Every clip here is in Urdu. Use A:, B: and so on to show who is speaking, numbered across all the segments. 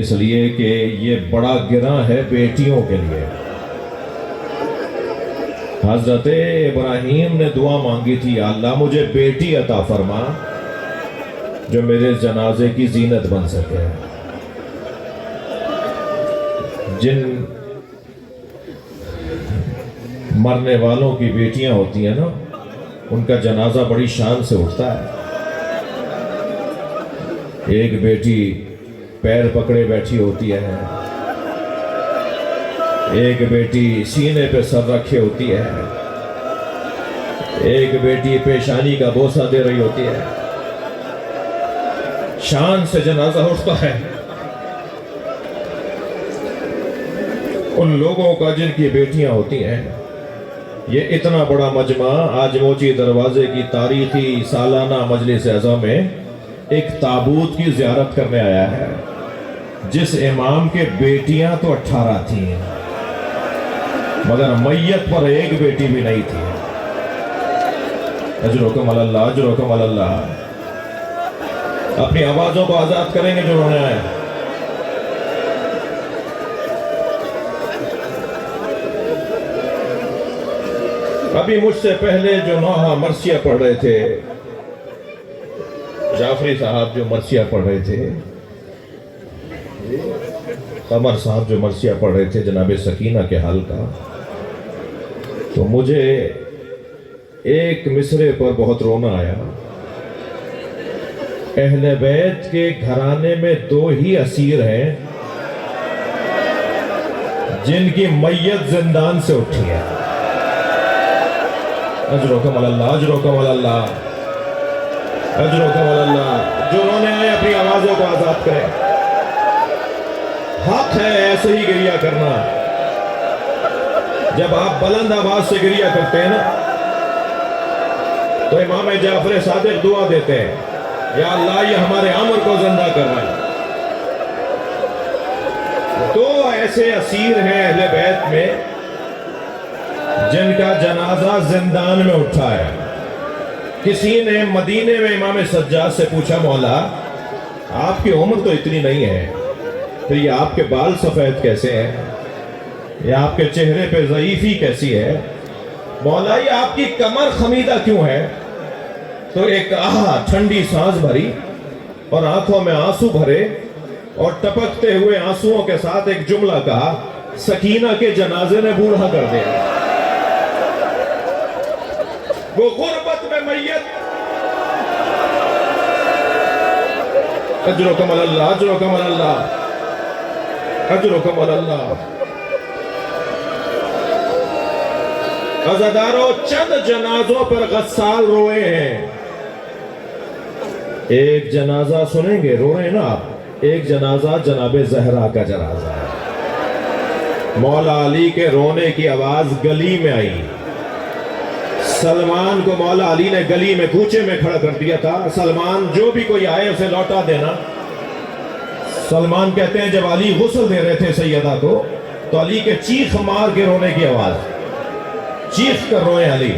A: اس لیے کہ یہ بڑا گراں ہے بیٹیوں کے لیے۔ حضرت ابراہیم نے دعا مانگی تھی، یا اللہ مجھے بیٹی عطا فرما جو میرے جنازے کی زینت بن سکے۔ جن مرنے والوں کی بیٹیاں ہوتی ہیں نا، ان کا جنازہ بڑی شان سے اٹھتا ہے۔ ایک بیٹی پیر پکڑے بیٹھی ہوتی ہے، ایک بیٹی سینے پہ سر رکھے ہوتی ہے، ایک بیٹی پیشانی کا بوسہ دے رہی ہوتی ہے۔ شان سے جنازہ اٹھتا ہے ان لوگوں کا جن کی بیٹیاں ہوتی ہیں۔ یہ اتنا بڑا مجمع آج موچی دروازے کی تاریخی سالانہ مجلس اعظم میں ایک تابوت کی زیارت کرنے آیا ہے، جس امام کے بیٹیاں تو 18 تھیں مگر میت پر ایک بیٹی بھی نہیں تھی۔ اجرکم علی اللہ، اجرکم علی اللہ۔ اپنی آوازوں کو آزاد کریں گے جو رونے آئے۔ ابھی مجھ سے پہلے جو نوحہ مرثیہ پڑھ رہے تھے، جعفری صاحب جو مرثیہ پڑھ رہے تھے، قمر صاحب جو مرثیہ پڑھ رہے تھے جناب سکینہ کے حال کا، تو مجھے ایک مصرے پر بہت رونا آیا۔ اہل بیت کے گھرانے میں 2 ہی اسیر ہیں جن کی میت زندان سے اٹھی ہے۔ اجرکم علی اللہ، اجرکم علی اللہ، اجرکم علی اللہ۔ جو رونے آئے اپنی آوازوں کو آزاد کریں۔ حق ہے ایسے ہی گریہ کرنا۔ جب آپ بلند آواز سے گریہ کرتے ہیں نا تو امام جعفر صادق دعا دیتے ہیں، یا اللہ یہ ہمارے عمر کو زندہ کر رہے ہیں۔ 2 ایسے اسیر ہیں اہل بیت میں جن کا جنازہ زندان میں اٹھا ہے۔ کسی نے مدینے میں امام سجاد سے پوچھا، مولا آپ کی عمر تو اتنی نہیں ہے، پھر یہ آپ کے بال سفید کیسے ہیں، یہ آپ کے چہرے پہ ضعیفی کیسی ہے، مولا یہ آپ کی کمر خمیدہ کیوں ہے؟ تو ایک ٹھنڈی سانس بھری اور آنکھوں میں آنسو بھرے اور ٹپکتے ہوئے آنسوؤں کے ساتھ ایک جملہ کہا، سکینہ کے جنازے نے بوڑھا کر دیا۔ وہ غربت میں میت۔ اجرکم علی اللہ، اجرکم علی اللہ، اجرکم علی اللہ۔ عزادارو، چند جنازوں پر غسال روئے ہیں۔ ایک جنازہ سنیں گے، رو رہے ہیں نا آپ؟ ایک جنازہ جناب زہرا کا جنازہ ہے۔ مولا علی کے رونے کی آواز گلی میں آئی۔ سلمان کو مولا علی نے گلی میں کوچے میں کھڑا کر دیا تھا، سلمان جو بھی کوئی آئے اسے لوٹا دینا۔ سلمان کہتے ہیں جب علی غسل دے رہے تھے سیدہ کو تو علی کے چیخ مار کے رونے کی آواز، چیخ کر روئے علی۔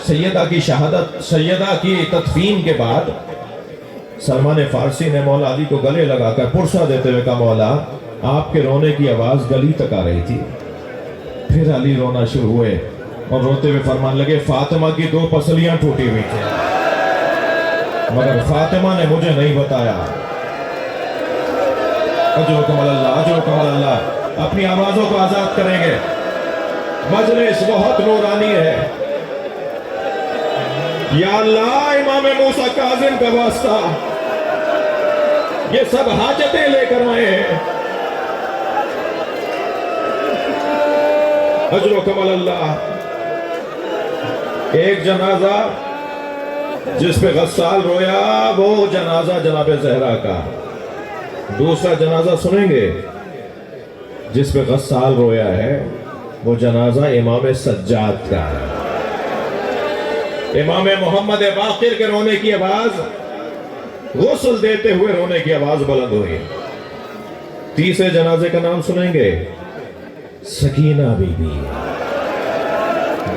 A: سیدہ کی شہادت، سیدہ کی تدفین کے بعد سلمان فارسی نے مولا علی کو گلے لگا کر پرسہ دیتے ہوئے کہا، مولا آپ کے رونے کی آواز گلی تک آ رہی تھی۔ پھر علی رونا شروع ہوئے اور روتے ہوئے فرمان لگے، فاطمہ کی 2 پسلیاں ٹوٹی ہوئی تھیں مگر فاطمہ نے مجھے نہیں بتایا۔ اجرکم علی اللہ، اجرکم علی اللہ۔ اپنی آوازوں کو آزاد کریں گے۔ مجلس بہت نورانی ہے۔ یا اللہ امام موسیٰ کاظم کا واسطہ، یہ سب حاجتیں لے کر آئے ہیں۔ اجرکم علی اللہ۔ ایک جنازہ جس پہ غسال رویا وہ جنازہ جناب زہرا کا۔ دوسرا جنازہ سنیں گے جس پہ غسال رویا ہے، وہ جنازہ امام سجاد کا ہے۔ امام محمد باقر کے رونے کی آواز، غسل دیتے ہوئے رونے کی آواز بلند ہوئی۔ تیسرے جنازے کا نام سنیں گے، سکینہ بی بی۔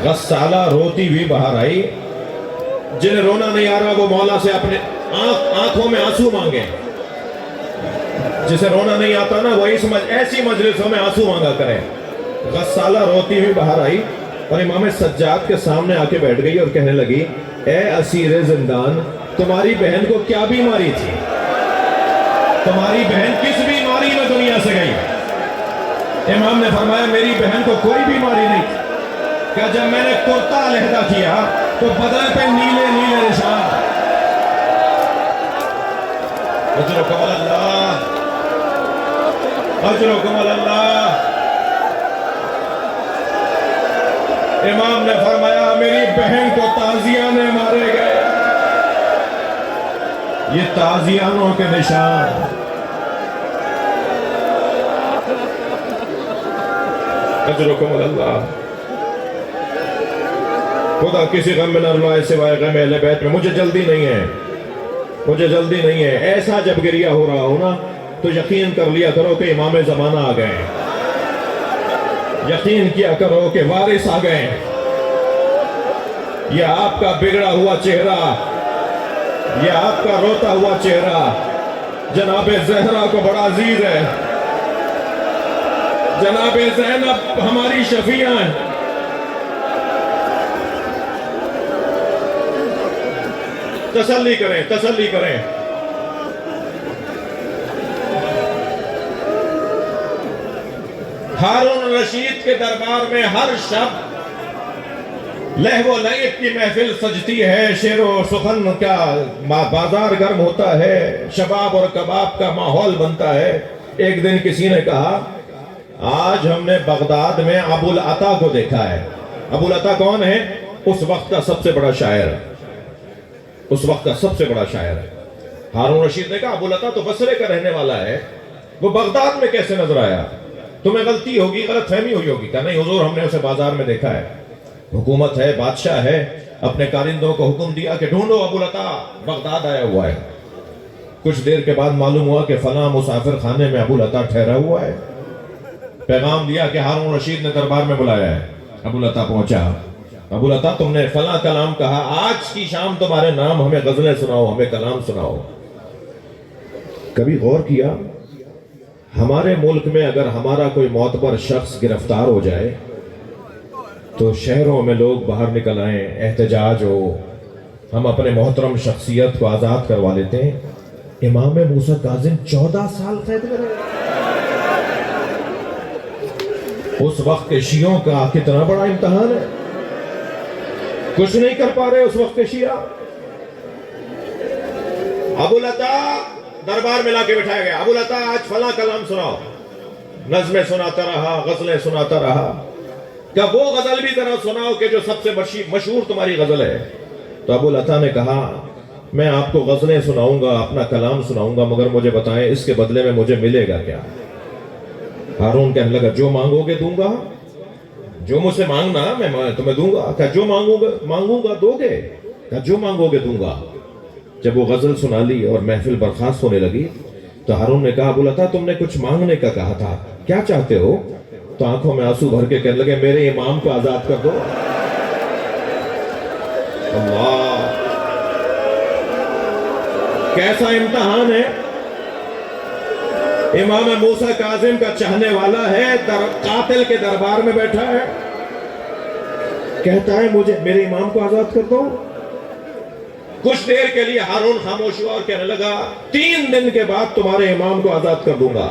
A: غسالہ روتی ہوئی باہر آئی۔ جنہیں رونا نہیں آ رہا وہ مولا سے اپنے آنکھوں میں آنسو مانگے۔ جسے رونا نہیں آتا نا وہ ایسی مجلسوں میں آنسو مانگا کرے. غسالہ روتی ہوئی باہر آئی اور امام سجاد کے سامنے آ کے بیٹھ گئی اور کہنے لگی اے اسیر زندان تمہاری بہن کو کیا بیماری تھی؟ تمہاری بہن کس بیماری میں دنیا سے گئی؟ امام نے فرمایا میری بہن کو کوئی بیماری نہیں تھی کہ جب میں نے کرتا علیحدہ کیا تو بدن پہ نیلے نیلے نشان. اجرکم اللہ اجرکم اللہ. امام نے فرمایا میری بہن کو تازیانے مارے گئے. یہ تازیانوں کے نشان. اجرکم اللہ. خدا کسی غم میں نہ رلائے سوائے غم اہل بیت میں. مجھے جلدی نہیں ہے مجھے جلدی نہیں ہے. ایسا جب گریہ ہو رہا ہو نا تو یقین کر لیا کرو کہ امام زمانہ آ گئے. یقین کیا کرو کہ وارث آ گئے. یہ آپ کا بگڑا ہوا چہرہ, یہ آپ کا روتا ہوا چہرہ جناب زہرا کو بڑا عزیز ہے. جناب زینب ہماری شفیعہ ہیں. تسلی کریں تسلی کریں. ہارون رشید کے دربار میں ہر شب لہو و لعب کی محفل سجتی ہے. شعر و سخن کا بازار گرم ہوتا ہے. شباب اور کباب کا ماحول بنتا ہے. ایک دن کسی نے کہا آج ہم نے بغداد میں ابو العطا کو دیکھا ہے. ابو العطا کون ہے؟ اس وقت کا سب سے بڑا شاعر, اس وقت کا سب سے بڑا شاعر ہے. ہارون رشید نے کہا ابو العطا تو بصرے کا رہنے والا ہے, وہ بغداد میں کیسے نظر آیا؟ تمہیں غلطی ہوگی, غلط فہمی ہوئی ہوگی. کہا نہیں حضور ہم نے اسے بازار میں دیکھا ہے. حکومت ہے, بادشاہ ہے, اپنے کارندوں کو حکم دیا کہ ڈھونڈو ابو العطا بغداد آیا ہوا ہے. کچھ دیر کے بعد معلوم ہوا کہ فلاں مسافر خانے میں ابو العطا ٹھہرا ہوا ہے. پیغام دیا کہ ہارون رشید نے دربار میں بلایا ہے. ابو العطا پہنچا. ابو العطا تم نے فلاں کلام کہا, آج کی شام تمہارے نام ہمیں غزلیں سناؤ, ہمیں کلام سناؤ. کبھی غور کیا ہمارے ملک میں اگر ہمارا کوئی معتبر شخص گرفتار ہو جائے تو شہروں میں لوگ باہر نکل آئیں, احتجاج ہو, ہم اپنے محترم شخصیت کو آزاد کروا لیتے ہیں. امام موسیٰ کاظم 14 سال قید میں رہے. اس وقت کے شیعوں کا کتنا بڑا امتحان ہے. کچھ نہیں کر پا رہے اس وقت کے شیعہ. ابو العطا دربار میں لا کے بٹھایا گیا. ابو العطا آج فلاں کلام سناؤ. نظمیں سناتا رہا, غزلیں سناتا رہا. کہ وہ غزل بھی ذرا سناؤ کہ جو سب سے مشہور تمہاری غزل ہے. تو ابو العطا نے کہا میں آپ کو غزلیں سناؤں گا, اپنا کلام سناؤں گا, مگر مجھے بتائیں اس کے بدلے میں مجھے ملے گا کیا؟ ہارون کہنے لگا جو مانگو گے دوں گا, جو مجھ سے مانگنا میں تمہیں دوں گا. کہا جو مانگوں گا دو گے؟ کہا جو مانگو گے دوں گا. جب وہ غزل سنا لی اور محفل برخاست ہونے لگی تو ہارون نے کہا ابو العطا تم نے کچھ مانگنے کا کہا تھا, کیا چاہتے ہو؟ تو آنکھوں میں آنسو بھر کے کہنے لگے میرے امام کو آزاد کر دو. اللہ کیسا امتحان ہے. امام موسیٰ کاظم کا چاہنے والا ہے, قاتل کے دربار میں بیٹھا ہے, کہتا ہے مجھے میرے امام کو آزاد کر دو. کچھ دیر کے لیے ہارون خاموش ہوا اور کہنے لگا 3 دن کے بعد تمہارے امام کو آزاد کر دوں گا.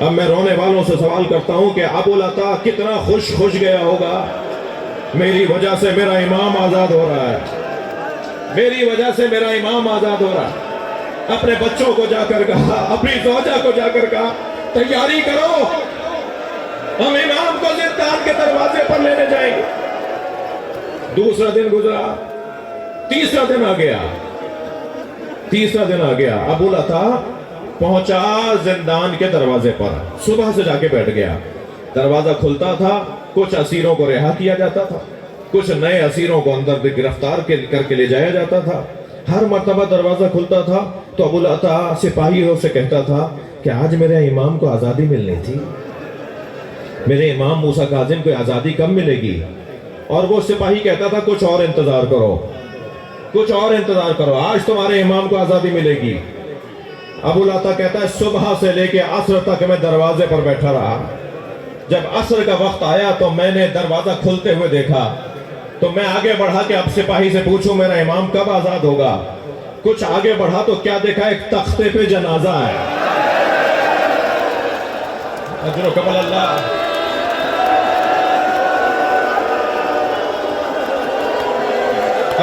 A: اب میں رونے والوں سے سوال کرتا ہوں کہ ابو العطا کتنا خوش گیا ہوگا, میری وجہ سے میرا امام آزاد ہو رہا ہے, میری وجہ سے میرا امام آزاد ہو رہا ہے. اپنے بچوں کو جا کر کہا, اپنی زوجہ کو جا کر کہا تیاری کرو, ہم امام کو زندان کے دروازے پر لینے جائیں گے. دوسرا دن گزرا, تیسرا دن آ گیا. ابو العطا پہنچا زندان کے دروازے پر, صبح سے جا کے بیٹھ گیا. دروازہ کھلتا تھا, کچھ اسیروں کو رہا کیا جاتا تھا, کچھ نئے اسیروں کو اندر گرفتار کر کے لے جایا جاتا تھا. ہر مرتبہ دروازہ کھلتا تھا تو ابو العطا سپاہیوں سے کہتا تھا کہ آج میرے امام کو آزادی ملنی تھی, میرے امام موسیٰ کاظم کو آزادی کب ملے گی؟ اور وہ سپاہی کہتا تھا کچھ اور انتظار کرو, کچھ اور انتظار کرو, آج تمہارے امام کو آزادی ملے گی. ابو لاتا کہتا ہے صبح سے لے کے عصر تک میں دروازے پر بیٹھا رہا. جب عصر کا وقت آیا تو میں نے دروازہ کھلتے ہوئے دیکھا تو میں آگے بڑھا کہ اب سپاہی سے پوچھوں میرا امام کب آزاد ہوگا. کچھ آگے بڑھا تو کیا دیکھا, ایک تختے پہ جنازہ ہے. اجر و کمال اللہ.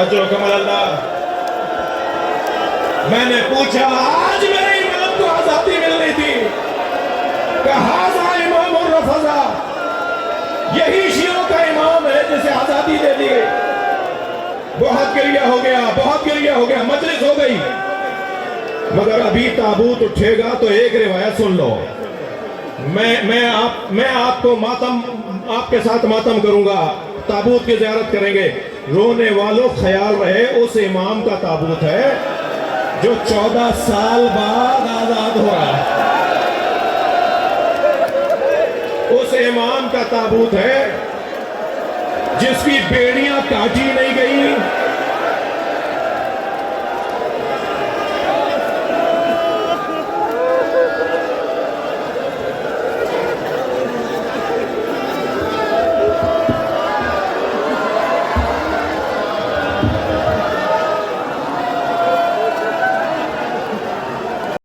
A: اجر و کمال اللہ. میں نے پوچھا آج میرے امام کو آزادی ملنی تھی, کہا امام الرفضا, یہی شیعوں کا امام ہے جسے آزادی دے دی گئی. بہت گریہ ہو گیا, بہت گریہ ہو گیا, مجلس ہو گئی. مگر ابھی تابوت اٹھے گا تو ایک روایت سن لو. میں آپ کو ماتم, آپ کے ساتھ ماتم کروں گا. تابوت کی زیارت کریں گے. رونے والوں خیال رہے اس امام کا تابوت ہے جو 14 سال بعد آزاد ہو رہا ہے. اس امام کا تابوت ہے جس کی بیڑیاں کاٹی نہیں گئی,